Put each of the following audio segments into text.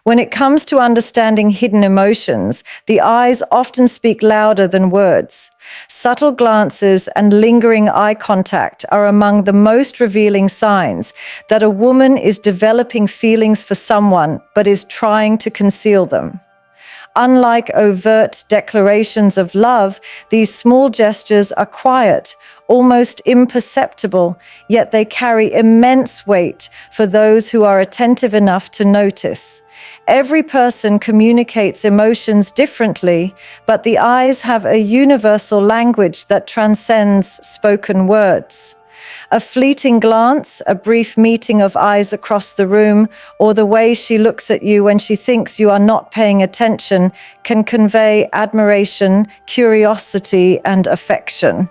When it comes to understanding hidden emotions, the eyes often speak louder than words. Subtle glances and lingering eye contact are among the most revealing signs that a woman is developing feelings for someone but is trying to conceal them. Unlike overt declarations of love, these small gestures are quiet, almost imperceptible, yet they carry immense weight for those who are attentive enough to notice. Every person communicates emotions differently, but the eyes have a universal language that transcends spoken words. A fleeting glance, a brief meeting of eyes across the room, or the way she looks at you when she thinks you are not paying attention can convey admiration, curiosity, and affection.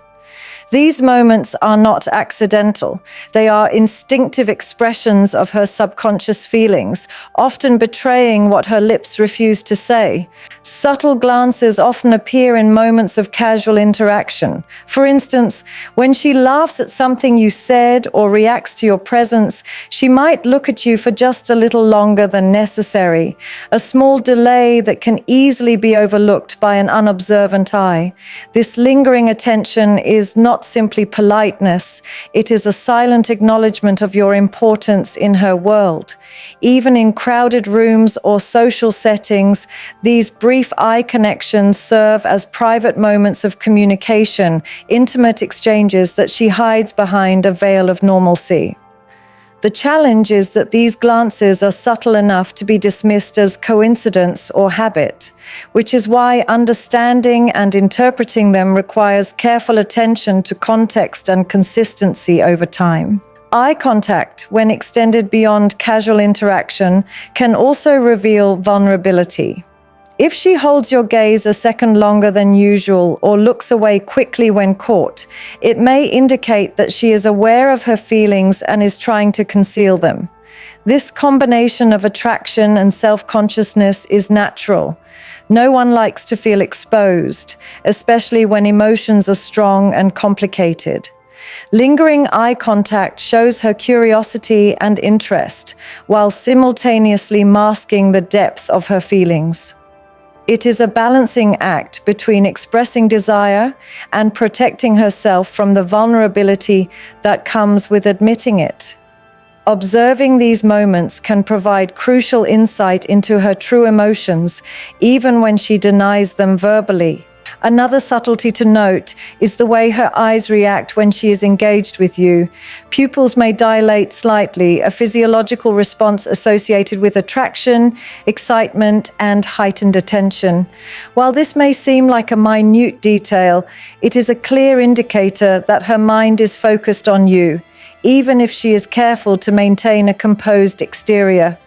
These moments are not accidental. They are instinctive expressions of her subconscious feelings, often betraying what her lips refuse to say. Subtle glances often appear in moments of casual interaction. For instance, when she laughs at something you said or reacts to your presence, she might look at you for just a little longer than necessary, a small delay that can easily be overlooked by an unobservant eye. This lingering attention is not simply politeness, it is a silent acknowledgement of your importance in her world. Even in crowded rooms or social settings, these brief eye connections serve as private moments of communication, intimate exchanges that she hides behind a veil of normalcy. The challenge is that these glances are subtle enough to be dismissed as coincidence or habit, which is why understanding and interpreting them requires careful attention to context and consistency over time. Eye contact, when extended beyond casual interaction, can also reveal vulnerability. If she holds your gaze a second longer than usual or looks away quickly when caught, it may indicate that she is aware of her feelings and is trying to conceal them. This combination of attraction and self-consciousness is natural. No one likes to feel exposed, especially when emotions are strong and complicated. Lingering eye contact shows her curiosity and interest, while simultaneously masking the depth of her feelings. It is a balancing act between expressing desire and protecting herself from the vulnerability that comes with admitting it. Observing these moments can provide crucial insight into her true emotions, even when she denies them verbally. Another subtlety to note is the way her eyes react when she is engaged with you. Pupils may dilate slightly, a physiological response associated with attraction, excitement, and heightened attention. While this may seem like a minute detail, it is a clear indicator that her mind is focused on you, even if she is careful to maintain a composed exterior.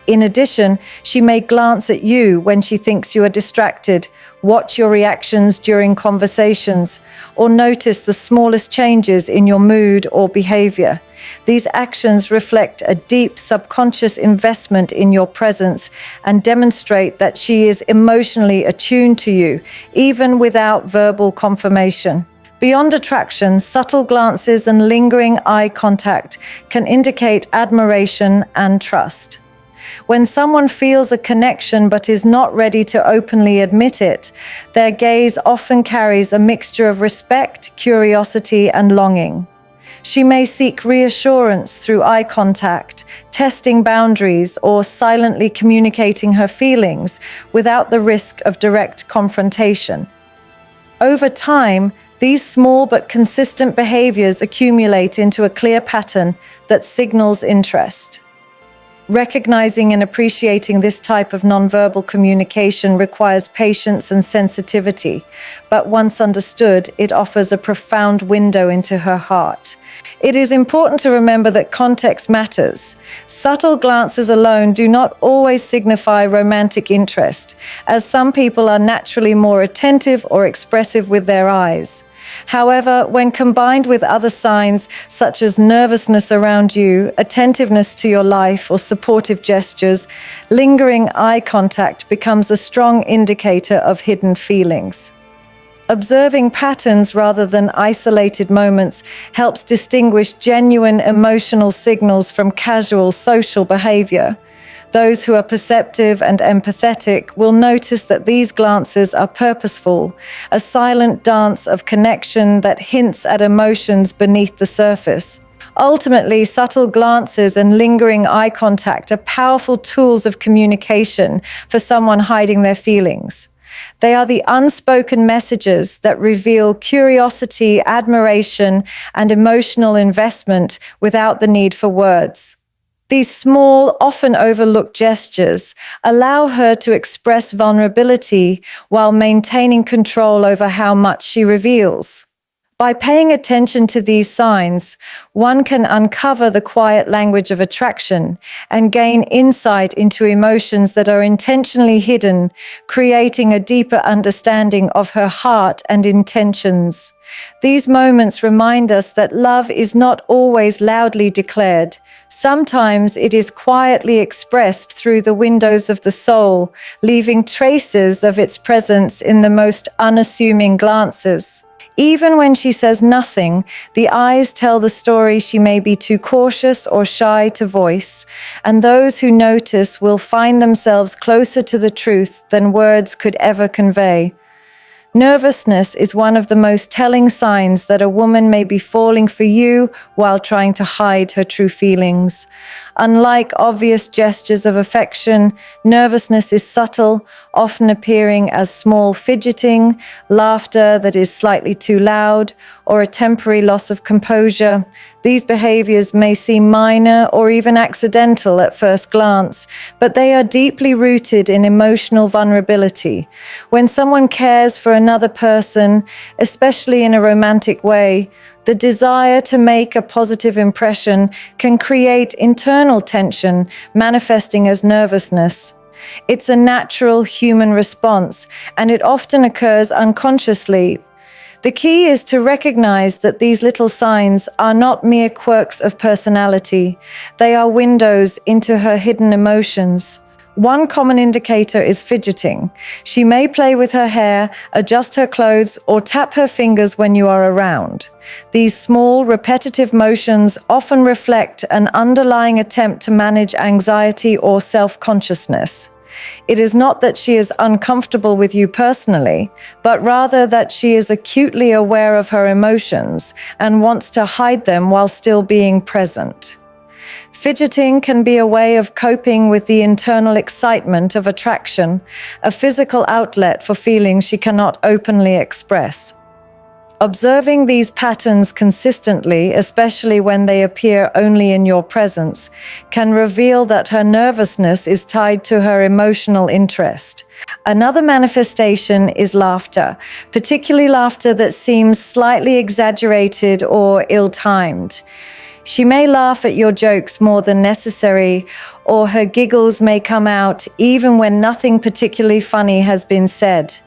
In addition, she may glance at you when she thinks you are distracted, watch your reactions during conversations, or notice the smallest changes in your mood or behavior. These actions reflect a deep subconscious investment in your presence and demonstrate that she is emotionally attuned to you, even without verbal confirmation. Beyond attraction, subtle glances and lingering eye contact can indicate admiration and trust. When someone feels a connection but is not ready to openly admit it, their gaze often carries a mixture of respect, curiosity, and longing. She may seek reassurance through eye contact, testing boundaries, or silently communicating her feelings without the risk of direct confrontation. Over time, these small but consistent behaviors accumulate into a clear pattern that signals interest. Recognizing and appreciating this type of nonverbal communication requires patience and sensitivity, but once understood, it offers a profound window into her heart. It is important to remember that context matters. Subtle glances alone do not always signify romantic interest, as some people are naturally more attentive or expressive with their eyes. However, when combined with other signs such as nervousness around you, attentiveness to your life, or supportive gestures, lingering eye contact becomes a strong indicator of hidden feelings. Observing patterns rather than isolated moments helps distinguish genuine emotional signals from casual social behavior. Those who are perceptive and empathetic will notice that these glances are purposeful, a silent dance of connection that hints at emotions beneath the surface. Ultimately, subtle glances and lingering eye contact are powerful tools of communication for someone hiding their feelings. They are the unspoken messages that reveal curiosity, admiration, and emotional investment without the need for words. These small, often overlooked gestures allow her to express vulnerability while maintaining control over how much she reveals. By paying attention to these signs, one can uncover the quiet language of attraction and gain insight into emotions that are intentionally hidden, creating a deeper understanding of her heart and intentions. These moments remind us that love is not always loudly declared. Sometimes it is quietly expressed through the windows of the soul, leaving traces of its presence in the most unassuming glances. Even when she says nothing, the eyes tell the story she may be too cautious or shy to voice, and those who notice will find themselves closer to the truth than words could ever convey. Nervousness is one of the most telling signs that a woman may be falling for you while trying to hide her true feelings. Unlike obvious gestures of affection, nervousness is subtle, often appearing as small fidgeting, laughter that is slightly too loud, or a temporary loss of composure. These behaviors may seem minor or even accidental at first glance, but they are deeply rooted in emotional vulnerability. When someone cares for another person, especially in a romantic way, the desire to make a positive impression can create internal tension, manifesting as nervousness. It's a natural human response, and it often occurs unconsciously. The key is to recognize that these little signs are not mere quirks of personality. They are windows into her hidden emotions. One common indicator is fidgeting. She may play with her hair, adjust her clothes, or tap her fingers when you are around. These small, repetitive motions often reflect an underlying attempt to manage anxiety or self-consciousness. It is not that she is uncomfortable with you personally, but rather that she is acutely aware of her emotions and wants to hide them while still being present. Fidgeting can be a way of coping with the internal excitement of attraction, a physical outlet for feelings she cannot openly express. Observing these patterns consistently, especially when they appear only in your presence, can reveal that her nervousness is tied to her emotional interest. Another manifestation is laughter, particularly laughter that seems slightly exaggerated or ill-timed. She may laugh at your jokes more than necessary, or her giggles may come out even when nothing particularly funny has been said.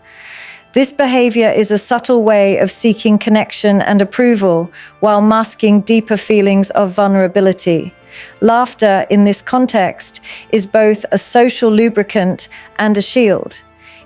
This behavior is a subtle way of seeking connection and approval while masking deeper feelings of vulnerability. Laughter, in this context, is both a social lubricant and a shield.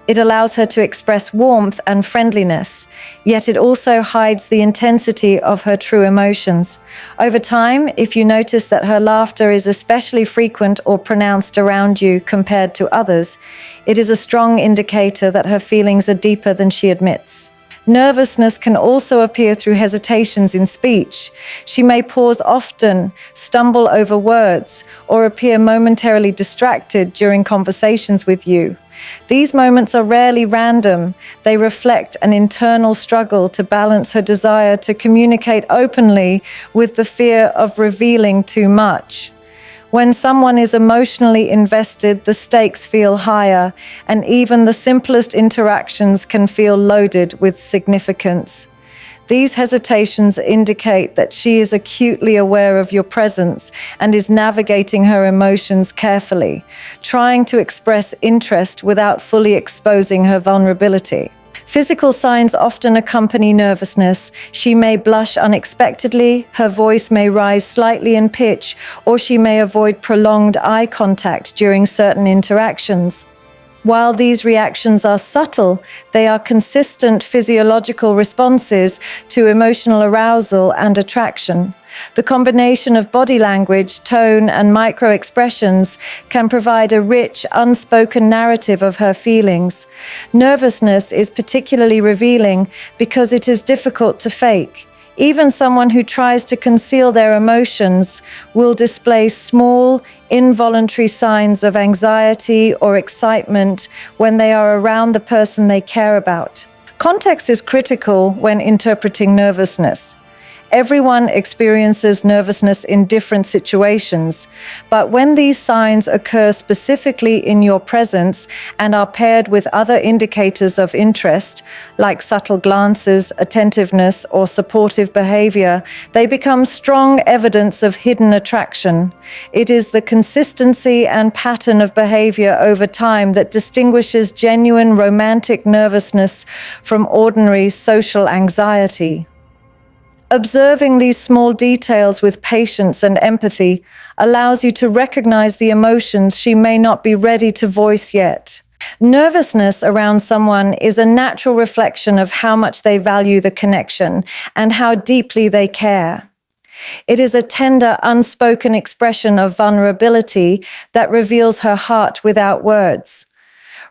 It allows her to express warmth and friendliness, yet it also hides the intensity of her true emotions. Over time, if you notice that her laughter is especially frequent or pronounced around you compared to others, it is a strong indicator that her feelings are deeper than she admits. Nervousness can also appear through hesitations in speech. She may pause often, stumble over words, or appear momentarily distracted during conversations with you. These moments are rarely random. They reflect an internal struggle to balance her desire to communicate openly with the fear of revealing too much. When someone is emotionally invested, the stakes feel higher, and even the simplest interactions can feel loaded with significance. These hesitations indicate that she is acutely aware of your presence and is navigating her emotions carefully, trying to express interest without fully exposing her vulnerability. Physical signs often accompany nervousness. She may blush unexpectedly, her voice may rise slightly in pitch, or she may avoid prolonged eye contact during certain interactions. While these reactions are subtle, they are consistent physiological responses to emotional arousal and attraction. The combination of body language, tone, and micro-expressions can provide a rich, unspoken narrative of her feelings. Nervousness is particularly revealing because it is difficult to fake. Even someone who tries to conceal their emotions will display small, involuntary signs of anxiety or excitement when they are around the person they care about. Context is critical when interpreting nervousness. Everyone experiences nervousness in different situations, but when these signs occur specifically in your presence and are paired with other indicators of interest, like subtle glances, attentiveness, or supportive behavior, they become strong evidence of hidden attraction. It is the consistency and pattern of behavior over time that distinguishes genuine romantic nervousness from ordinary social anxiety. Observing these small details with patience and empathy allows you to recognize the emotions she may not be ready to voice yet. Nervousness around someone is a natural reflection of how much they value the connection and how deeply they care. It is a tender, unspoken expression of vulnerability that reveals her heart without words.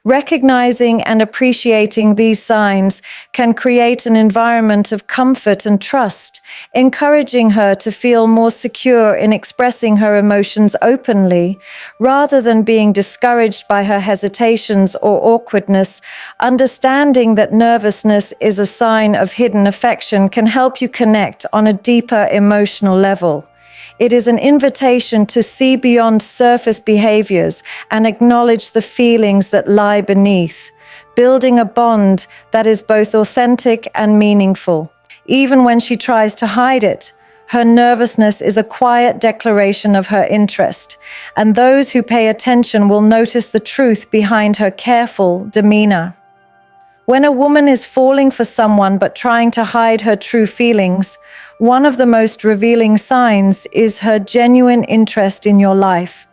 Recognizing and appreciating these signs can create an environment of comfort and trust, encouraging her to feel more secure in expressing her emotions openly. Rather than being discouraged by her hesitations or awkwardness, understanding that nervousness is a sign of hidden affection can help you connect on a deeper emotional level. It is an invitation to see beyond surface behaviors and acknowledge the feelings that lie beneath, building a bond that is both authentic and meaningful. Even when she tries to hide it, her nervousness is a quiet declaration of her interest, and those who pay attention will notice the truth behind her careful demeanor. When a woman is falling for someone but trying to hide her true feelings, one of the most revealing signs is her genuine interest in your life.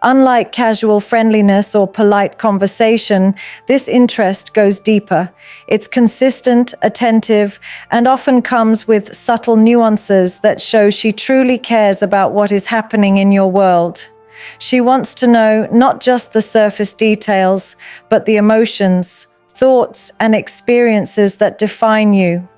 Unlike casual friendliness or polite conversation, this interest goes deeper. It's consistent, attentive, and often comes with subtle nuances that show she truly cares about what is happening in your world. She wants to know not just the surface details, but the emotions, thoughts, and experiences that define you.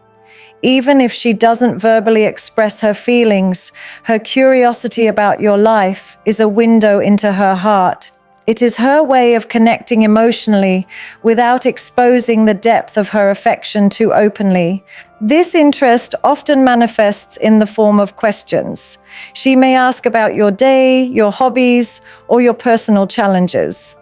Even if she doesn't verbally express her feelings, her curiosity about your life is a window into her heart. It is her way of connecting emotionally without exposing the depth of her affection too openly. This interest often manifests in the form of questions. She may ask about your day, your hobbies, or your personal challenges.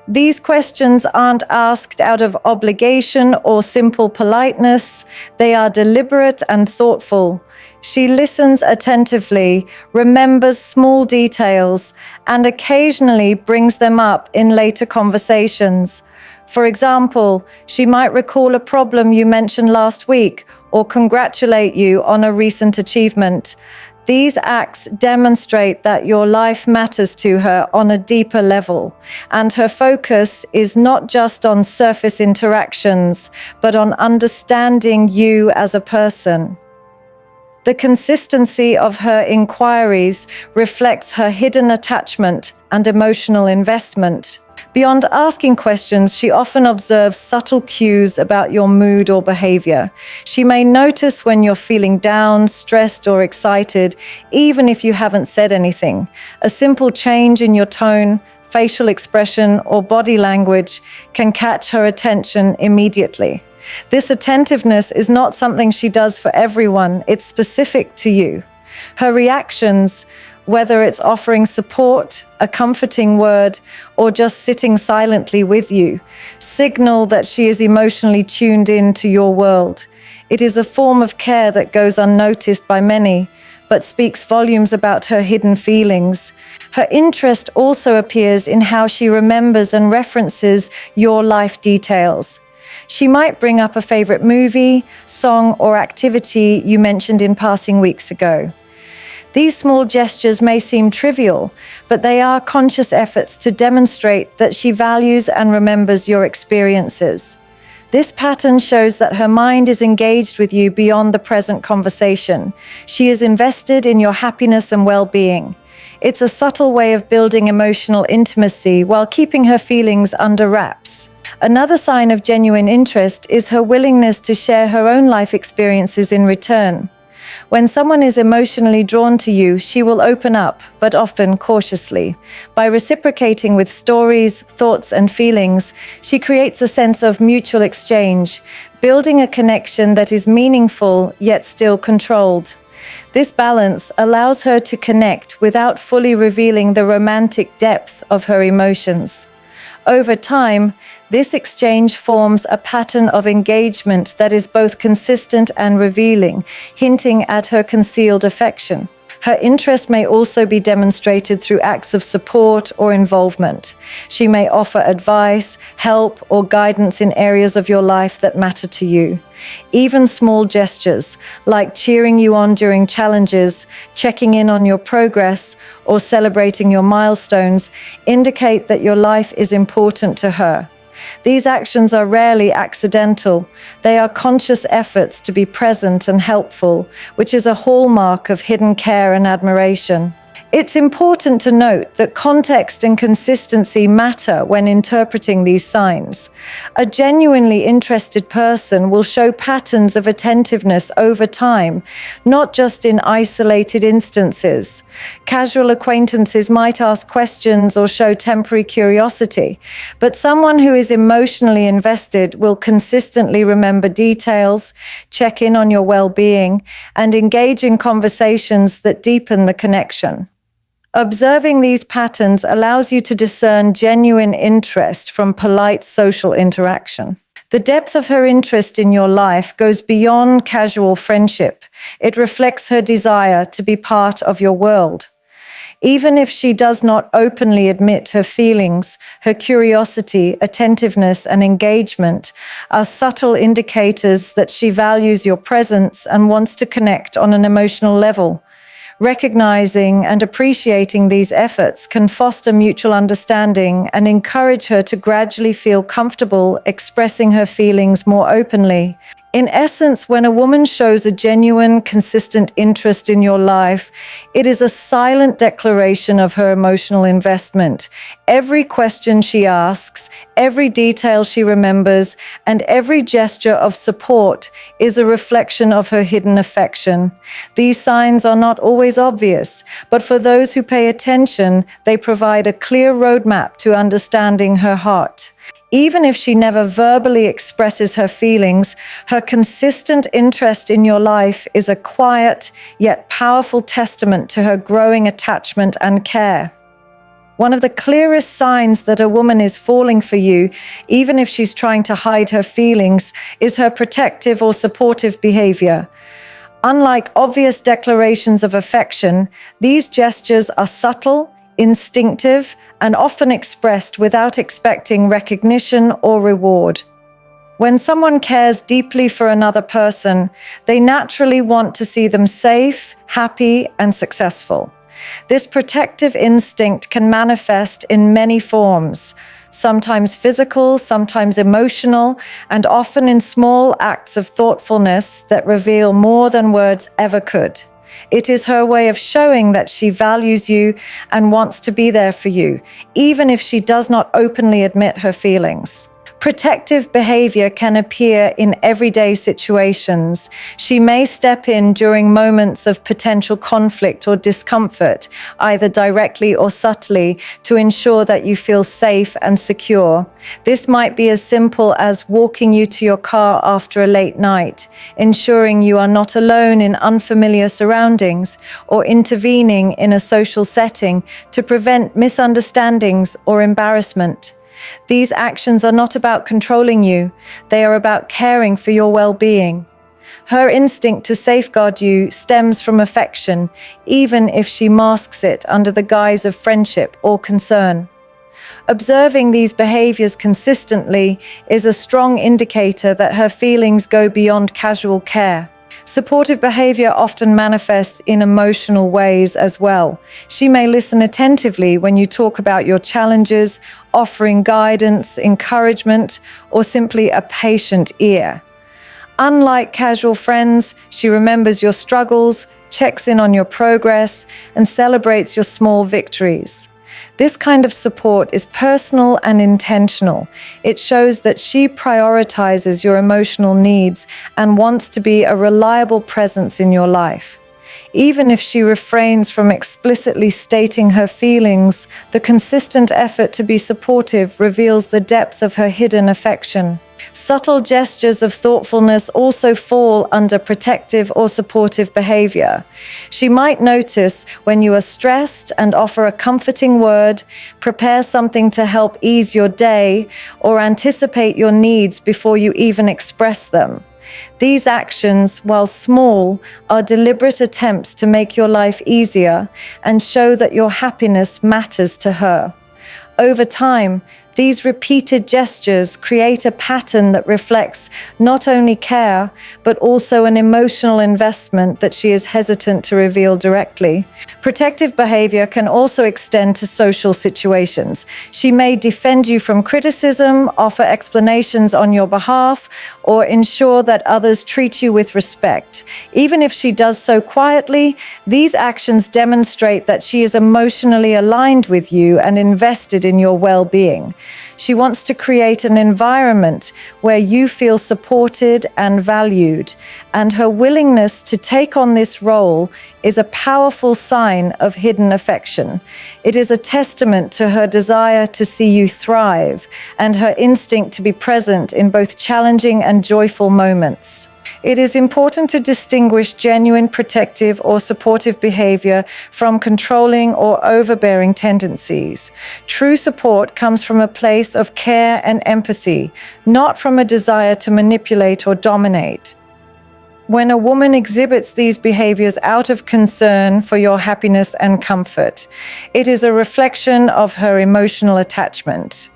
These questions aren't asked out of obligation or simple politeness. They are deliberate and thoughtful. She listens attentively, remembers small details, and occasionally brings them up in later conversations. For example, she might recall a problem you mentioned last week or congratulate you on a recent achievement. These acts demonstrate that your life matters to her on a deeper level, and her focus is not just on surface interactions, but on understanding you as a person. The consistency of her inquiries reflects her hidden attachment and emotional investment. Beyond asking questions, she often observes subtle cues about your mood or behavior. She may notice when you're feeling down, stressed, or excited, even if you haven't said anything. A simple change in your tone, facial expression, or body language can catch her attention immediately. This attentiveness is not something she does for everyone, it's specific to you. Her reactions, whether it's offering support, a comforting word, or just sitting silently with you, signal that she is emotionally tuned in to your world. It is a form of care that goes unnoticed by many, but speaks volumes about her hidden feelings. Her interest also appears in how she remembers and references your life details. She might bring up a favorite movie, song, or activity you mentioned in passing weeks ago. These small gestures may seem trivial, but they are conscious efforts to demonstrate that she values and remembers your experiences. This pattern shows that her mind is engaged with you beyond the present conversation. She is invested in your happiness and well-being. It's a subtle way of building emotional intimacy while keeping her feelings under wraps. Another sign of genuine interest is her willingness to share her own life experiences in return. When someone is emotionally drawn to you, she will open up, but often cautiously. By reciprocating with stories, thoughts, and feelings, she creates a sense of mutual exchange, building a connection that is meaningful yet still controlled. This balance allows her to connect without fully revealing the romantic depth of her emotions. Over time, this exchange forms a pattern of engagement that is both consistent and revealing, hinting at her concealed affection. Her interest may also be demonstrated through acts of support or involvement. She may offer advice, help, or guidance in areas of your life that matter to you. Even small gestures, like cheering you on during challenges, checking in on your progress, or celebrating your milestones, indicate that your life is important to her. These actions are rarely accidental. They are conscious efforts to be present and helpful, which is a hallmark of hidden care and admiration. It's important to note that context and consistency matter when interpreting these signs. A genuinely interested person will show patterns of attentiveness over time, not just in isolated instances. Casual acquaintances might ask questions or show temporary curiosity, but someone who is emotionally invested will consistently remember details, check in on your well-being, and engage in conversations that deepen the connection. Observing these patterns allows you to discern genuine interest from polite social interaction. The depth of her interest in your life goes beyond casual friendship. It reflects her desire to be part of your world. Even if she does not openly admit her feelings, her curiosity, attentiveness, and engagement are subtle indicators that she values your presence and wants to connect on an emotional level. Recognizing and appreciating these efforts can foster mutual understanding and encourage her to gradually feel comfortable expressing her feelings more openly. In essence, when a woman shows a genuine, consistent interest in your life, it is a silent declaration of her emotional investment. Every question she asks, every detail she remembers, and every gesture of support is a reflection of her hidden affection. These signs are not always obvious, but for those who pay attention, they provide a clear roadmap to understanding her heart. Even if she never verbally expresses her feelings, her consistent interest in your life is a quiet yet powerful testament to her growing attachment and care. One of the clearest signs that a woman is falling for you, even if she's trying to hide her feelings, is her protective or supportive behavior. Unlike obvious declarations of affection, these gestures are subtle, instinctive, and often expressed without expecting recognition or reward. When someone cares deeply for another person, they naturally want to see them safe, happy, and successful. This protective instinct can manifest in many forms, sometimes physical, sometimes emotional, and often in small acts of thoughtfulness that reveal more than words ever could. It is her way of showing that she values you and wants to be there for you, even if she does not openly admit her feelings. Protective behavior can appear in everyday situations. She may step in during moments of potential conflict or discomfort, either directly or subtly, to ensure that you feel safe and secure. This might be as simple as walking you to your car after a late night, ensuring you are not alone in unfamiliar surroundings, or intervening in a social setting to prevent misunderstandings or embarrassment. These actions are not about controlling you, they are about caring for your well-being. Her instinct to safeguard you stems from affection, even if she masks it under the guise of friendship or concern. Observing these behaviors consistently is a strong indicator that her feelings go beyond casual care. Supportive behavior often manifests in emotional ways as well. She may listen attentively when you talk about your challenges, offering guidance, encouragement, or simply a patient ear. Unlike casual friends, she remembers your struggles, checks in on your progress, and celebrates your small victories. This kind of support is personal and intentional. It shows that she prioritizes your emotional needs and wants to be a reliable presence in your life. Even if she refrains from explicitly stating her feelings, the consistent effort to be supportive reveals the depth of her hidden affection. Subtle gestures of thoughtfulness also fall under protective or supportive behavior. She might notice when you are stressed and offer a comforting word, prepare something to help ease your day, or anticipate your needs before you even express them. These actions, while small, are deliberate attempts to make your life easier and show that your happiness matters to her. Over time, these repeated gestures create a pattern that reflects not only care, but also an emotional investment that she is hesitant to reveal directly. Protective behavior can also extend to social situations. She may defend you from criticism, offer explanations on your behalf, or ensure that others treat you with respect. Even if she does so quietly, these actions demonstrate that she is emotionally aligned with you and invested in your well-being. She wants to create an environment where you feel supported and valued, and her willingness to take on this role is a powerful sign of hidden affection. It is a testament to her desire to see you thrive and her instinct to be present in both challenging and joyful moments. It is important to distinguish genuine protective or supportive behavior from controlling or overbearing tendencies. True support comes from a place of care and empathy, not from a desire to manipulate or dominate. When a woman exhibits these behaviors out of concern for your happiness and comfort, it is a reflection of her emotional attachment.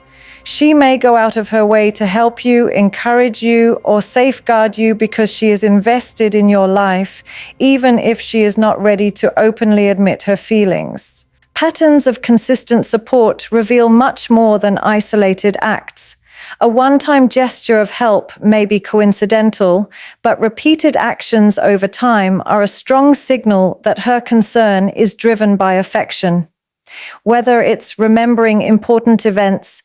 She may go out of her way to help you, encourage you, or safeguard you because she is invested in your life, even if she is not ready to openly admit her feelings. Patterns of consistent support reveal much more than isolated acts. A one-time gesture of help may be coincidental, but repeated actions over time are a strong signal that her concern is driven by affection. Whether it's remembering important events,